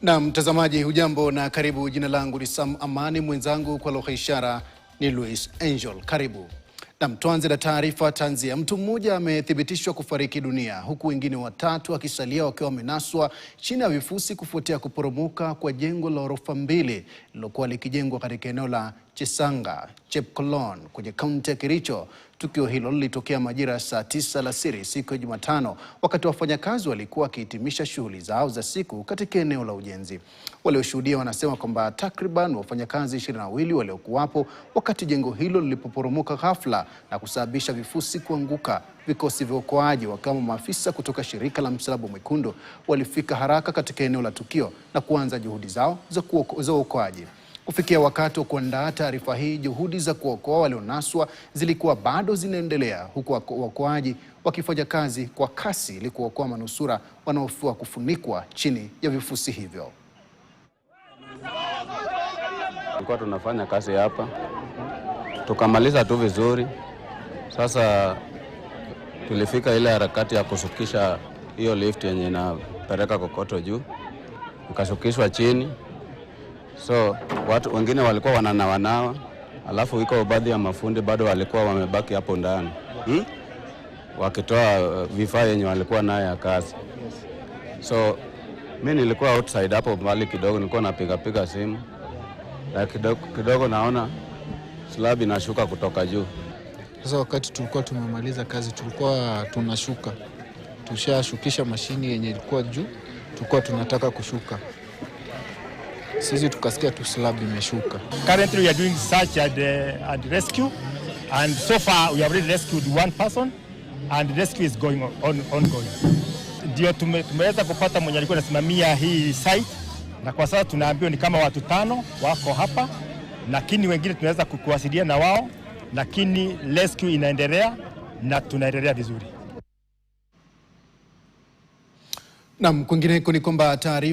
Na mtazamaji, hujambo na karibu. Jina langu ni Sam Amani, mwenzangu kwa lugha ishara ni Luis Angel. Karibu. Na tuanze na taarifa tanzia. Mtu mmoja amethibitishwa kufariki dunia huku wengine watatu wakisalia wakiwa wamenaswa chini ya vifusi kufuatia kuporomoka kwa jengo la ghorofa 2 lilokuwa likijengwa katika eneo la Chisanga, Chepkolon kwenye kaunti ya Kericho. Tukio hilo lilitokea majira ya saa 9 alasiri siku ya Jumatano wakati wafanyakazi walikuwa wakihitimisha shughuli zao za siku katika eneo la ujenzi. Walioshuhudia wanasema kwamba takriban wafanyakazi 22 waliokuwapo wakati jengo hilo lilipoporomoka ghafla na kusababisha vifusi kuanguka. Vikosi vya uokoaji wakiwemo maafisa kutoka shirika la Msalaba Mwekundu walifika haraka katika eneo la tukio na kuanza juhudi zao za uokoaji. Kufikia wakati wa kuandaa taarifa hii, juhudi za kuokoa walionaswa zilikuwa bado zinaendelea huku waokoaji wakifanya kazi kwa kasi ili kuokoa manusura wanaohofiwa kufunikwa chini ya vifusi hivyo. Tulikuwa tunafanya kazi hapa, tukamaliza tu vizuri. Sasa tulifika ile harakati ya kusukisha hiyo lift yenye inapeleka kokoto juu, ikashukishwa chini. So watu wengine walikuwa wananawa, alafu iko baadhi ya mafundi bado walikuwa wamebaki hapo ndani wakitoa vifaa yenye walikuwa nayo ya kazi. So mimi nilikuwa outside hapo mbali kidogo, nilikuwa napiga simu na kidogo naona slab inashuka kutoka juu. Sasa wakati tulikuwa tumemaliza kazi, tulikuwa tunashuka, tushashukisha mashini yenye ilikuwa juu, tulikuwa tunataka kushuka. Sisi tukasikia tu slab imeshuka. Currently we are doing search and rescue, and so far we have already rescued one person and the rescue is ongoing. Ndio tumeweza kupata mwenye alikuwa anasimamia hii site, na kwa sasa tunaambiwa ni kama watu 5 wako hapa, lakini wengine tunaweza kuwasiliana na wao, lakini rescue inaendelea na tunaendelea vizuri. Naam, kwingineko ni kwamba taarifa